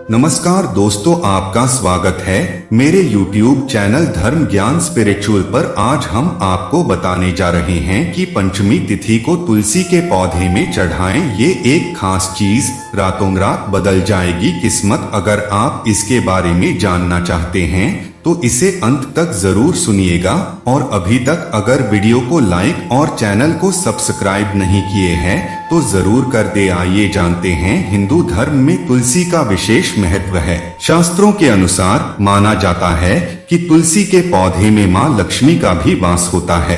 नमस्कार दोस्तों, आपका स्वागत है मेरे YouTube चैनल धर्म ज्ञान स्पिरिचुअल पर। आज हम आपको बताने जा रहे हैं कि पंचमी तिथि को तुलसी के पौधे में चढ़ाएं। ये एक खास चीज रातों रात बदल जाएगी किस्मत। अगर आप इसके बारे में जानना चाहते हैं तो इसे अंत तक जरूर सुनिएगा। और अभी तक अगर वीडियो को लाइक और चैनल को सब्सक्राइब नहीं किए हैं तो जरूर कर दे। आइए जानते हैं। हिंदू धर्म में तुलसी का विशेष महत्व है। शास्त्रों के अनुसार माना जाता है कि तुलसी के पौधे में मां लक्ष्मी का भी वास होता है,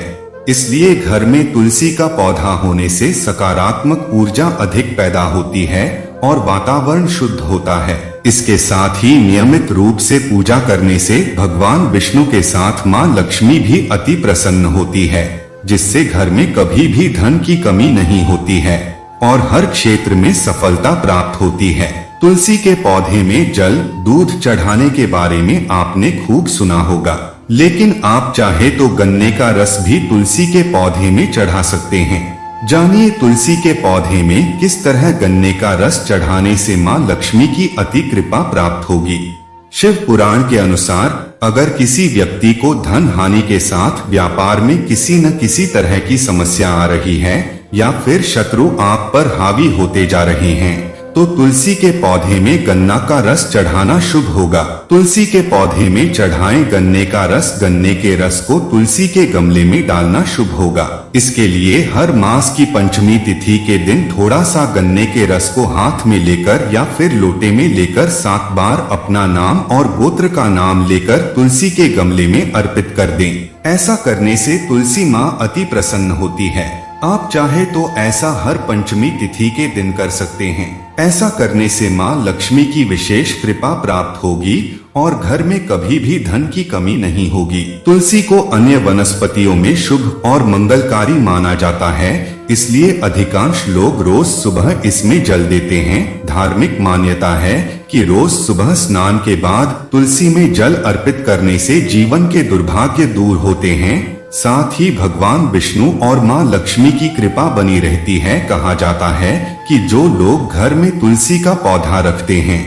इसलिए घर में तुलसी का पौधा होने से सकारात्मक ऊर्जा अधिक पैदा होती है और वातावरण शुद्ध होता है। इसके साथ ही नियमित रूप से पूजा करने से भगवान विष्णु के साथ मां लक्ष्मी भी अति प्रसन्न होती है, जिससे घर में कभी भी धन की कमी नहीं होती है और हर क्षेत्र में सफलता प्राप्त होती है। तुलसी के पौधे में जल दूध चढ़ाने के बारे में आपने खूब सुना होगा, लेकिन आप चाहे तो गन्ने का रस भी तुलसी के पौधे में चढ़ा सकते हैं। जानिए तुलसी के पौधे में किस तरह गन्ने का रस चढ़ाने से मां लक्ष्मी की अति कृपा प्राप्त होगी। शिव पुराण के अनुसार अगर किसी व्यक्ति को धन हानि के साथ व्यापार में किसी न किसी तरह की समस्या आ रही है या फिर शत्रु आप पर हावी होते जा रहे हैं तो तुलसी के पौधे में गन्ना का रस चढ़ाना शुभ होगा। तुलसी के पौधे में चढ़ाएं गन्ने का रस। गन्ने के रस को तुलसी के गमले में डालना शुभ होगा। इसके लिए हर मास की पंचमी तिथि के दिन थोड़ा सा गन्ने के रस को हाथ में लेकर या फिर लोटे में लेकर 7 बार अपना नाम और गोत्र का नाम लेकर तुलसी के गमले में अर्पित कर दें। ऐसा करने से तुलसी मां अति प्रसन्न होती है। आप चाहे तो ऐसा हर पंचमी तिथि के दिन कर सकते हैं। ऐसा करने से मां लक्ष्मी की विशेष कृपा प्राप्त होगी और घर में कभी भी धन की कमी नहीं होगी। तुलसी को अन्य वनस्पतियों में शुभ और मंगलकारी माना जाता है, इसलिए अधिकांश लोग रोज सुबह इसमें जल देते हैं। धार्मिक मान्यता है कि रोज सुबह स्नान के बाद तुलसी में जल अर्पित करने से जीवन के दुर्भाग्य दूर होते हैं, साथ ही भगवान विष्णु और मां लक्ष्मी की कृपा बनी रहती है। कहा जाता है कि जो लोग घर में तुलसी का पौधा रखते हैं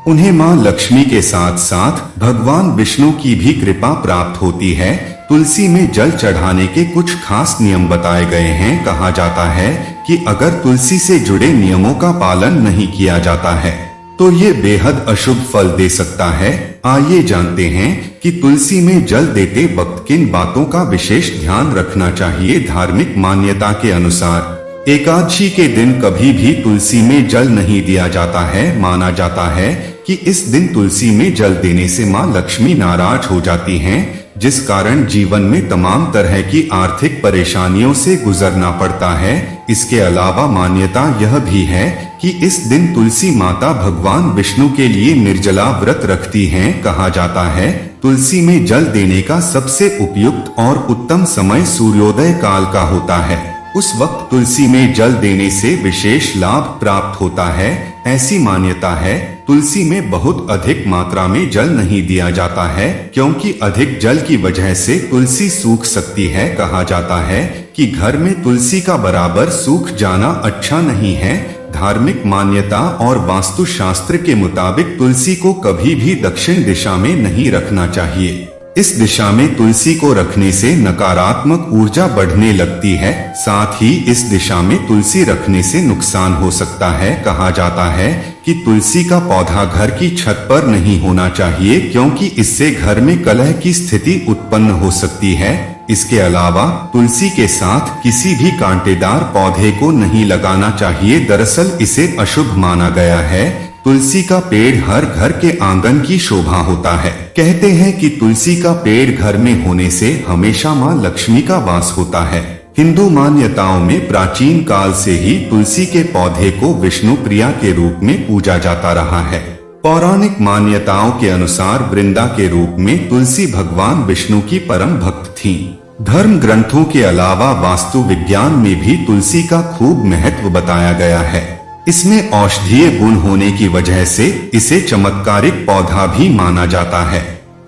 उन्हें मां लक्ष्मी के साथ साथ भगवान विष्णु की भी कृपा प्राप्त होती है। तुलसी में जल चढ़ाने के कुछ खास नियम बताए गए हैं। कहा जाता है कि अगर तुलसी से जुड़े नियमों का पालन नहीं किया जाता है तो ये बेहद अशुभ फल दे सकता है। आइए जानते हैं कि तुलसी में जल देते वक्त किन बातों का विशेष ध्यान रखना चाहिए। धार्मिक मान्यता के अनुसार एकादशी के दिन कभी भी तुलसी में जल नहीं दिया जाता है। माना जाता है कि इस दिन तुलसी में जल देने से मां लक्ष्मी नाराज हो जाती हैं, जिस कारण जीवन में तमाम तरह की आर्थिक परेशानियों से गुजरना पड़ता है। इसके अलावा मान्यता यह भी है कि इस दिन तुलसी माता भगवान विष्णु के लिए निर्जला व्रत रखती हैं। कहा जाता है तुलसी में जल देने का सबसे उपयुक्त और उत्तम समय सूर्योदय काल का होता है। उस वक्त तुलसी में जल देने से विशेष लाभ प्राप्त होता है। ऐसी मान्यता है तुलसी में बहुत अधिक मात्रा में जल नहीं दिया जाता है, क्योंकि अधिक जल की वजह से तुलसी सूख सकती है। कहा जाता है कि घर में तुलसी का बराबर सूख जाना अच्छा नहीं है। धार्मिक मान्यता और वास्तुशास्त्र के मुताबिक तुलसी को कभी भी दक्षिण दिशा में नहीं रखना चाहिए। इस दिशा में तुलसी को रखने से नकारात्मक ऊर्जा बढ़ने लगती है। साथ ही इस दिशा में तुलसी रखने से नुकसान हो सकता है। कहा जाता है कि तुलसी का पौधा घर की छत पर नहीं होना चाहिए, क्योंकि इससे घर में कलह की स्थिति उत्पन्न हो सकती है। इसके अलावा तुलसी के साथ किसी भी कांटेदार पौधे को नहीं लगाना चाहिए। दरअसल इसे अशुभ माना गया है। तुलसी का पेड़ हर घर के आंगन की शोभा होता है। कहते हैं कि तुलसी का पेड़ घर में होने से हमेशा मां लक्ष्मी का वास होता है। हिंदू मान्यताओं में प्राचीन काल से ही तुलसी के पौधे को विष्णु प्रिया के रूप में पूजा जाता रहा है। पौराणिक मान्यताओं के अनुसार वृंदा के रूप में तुलसी भगवान विष्णु की परम भक्त थीं। धर्म ग्रंथों के अलावा वास्तु विज्ञान में भी तुलसी का खूब महत्व बताया गया है। इसमें औषधीय गुण होने की वजह से इसे चमत्कारिक पौधा भी माना जाता है।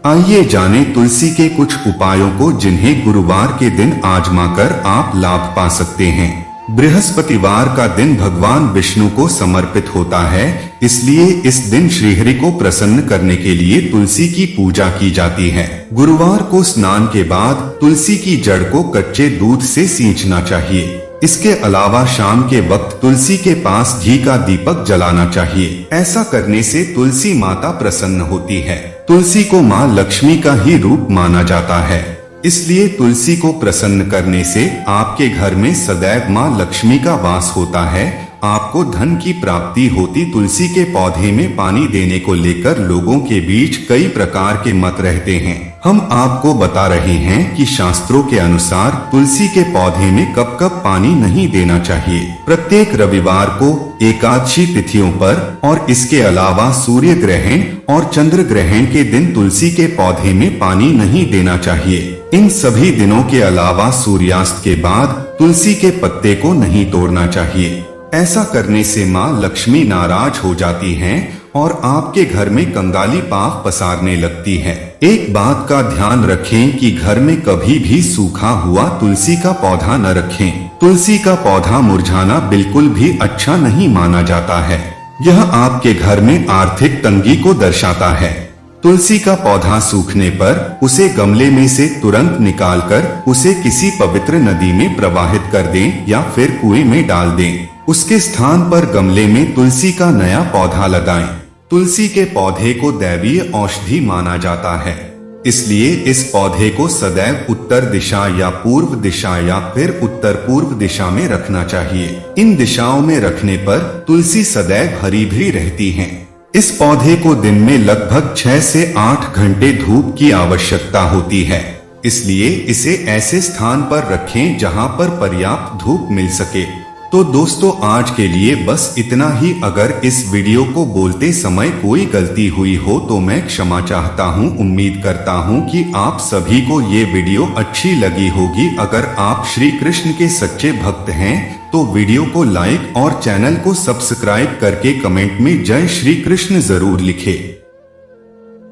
आइए जानें तुलसी के कुछ उपायों को जिन्हें गुरुवार के दिन आजमाकर आप लाभ पा सकते हैं। बृहस्पतिवार का दिन भगवान विष्णु को समर्पित होता है, इसलिए इस दिन श्रीहरि को प्रसन्न करने के लिए तुलसी की पूजा की जाती है। गुरुवार को स्नान के बाद तुलसी की जड़ को कच्चे दूध से सींचना चाहिए। इसके अलावा शाम के वक्त तुलसी के पास घी का दीपक जलाना चाहिए। ऐसा करने से तुलसी माता प्रसन्न होती है। तुलसी को माँ लक्ष्मी का ही रूप माना जाता है, इसलिए तुलसी को प्रसन्न करने से आपके घर में सदैव माँ लक्ष्मी का वास होता है। आपको धन की प्राप्ति होती। तुलसी के पौधे में पानी देने को लेकर लोगों के बीच कई प्रकार के मत रहते हैं। हम आपको बता रहे हैं कि शास्त्रों के अनुसार तुलसी के पौधे में कब कब पानी नहीं देना चाहिए। प्रत्येक रविवार को, एकादशी तिथियों पर और इसके अलावा सूर्य ग्रहण और चंद्र ग्रहण के दिन तुलसी के पौधे में पानी नहीं देना चाहिए। इन सभी दिनों के अलावा सूर्यास्त के बाद तुलसी के पत्ते को नहीं तोड़ना चाहिए। ऐसा करने से माँ लक्ष्मी नाराज हो जाती हैं और आपके घर में कंगाली पाक पसारने लगती है। एक बात का ध्यान रखें कि घर में कभी भी सूखा हुआ तुलसी का पौधा न रखें। तुलसी का पौधा मुरझाना बिल्कुल भी अच्छा नहीं माना जाता है। यह आपके घर में आर्थिक तंगी को दर्शाता है। तुलसी का पौधा सूखने पर उसे गमले में से तुरंत निकालकर उसे किसी पवित्र नदी में प्रवाहित कर दें या फिर कुएं में डाल दें। उसके स्थान पर गमले में तुलसी का नया पौधा लगाएं। तुलसी के पौधे को दैवीय औषधि माना जाता है, इसलिए इस पौधे को सदैव उत्तर दिशा या पूर्व दिशा या फिर उत्तर पूर्व दिशा में रखना चाहिए। इन दिशाओं में रखने पर तुलसी सदैव हरी भरी रहती है। इस पौधे को दिन में लगभग 6 से 8 घंटे धूप की आवश्यकता होती है, इसलिए इसे ऐसे स्थान पर रखें जहां पर पर्याप्त धूप मिल सके। तो दोस्तों, आज के लिए बस इतना ही। अगर इस वीडियो को बोलते समय कोई गलती हुई हो तो मैं क्षमा चाहता हूं। उम्मीद करता हूं कि आप सभी को ये वीडियो अच्छी लगी होगी। अगर आप श्री कृष्ण के सच्चे भक्त हैं तो वीडियो को लाइक और चैनल को सब्सक्राइब करके कमेंट में जय श्री कृष्ण जरूर लिखें।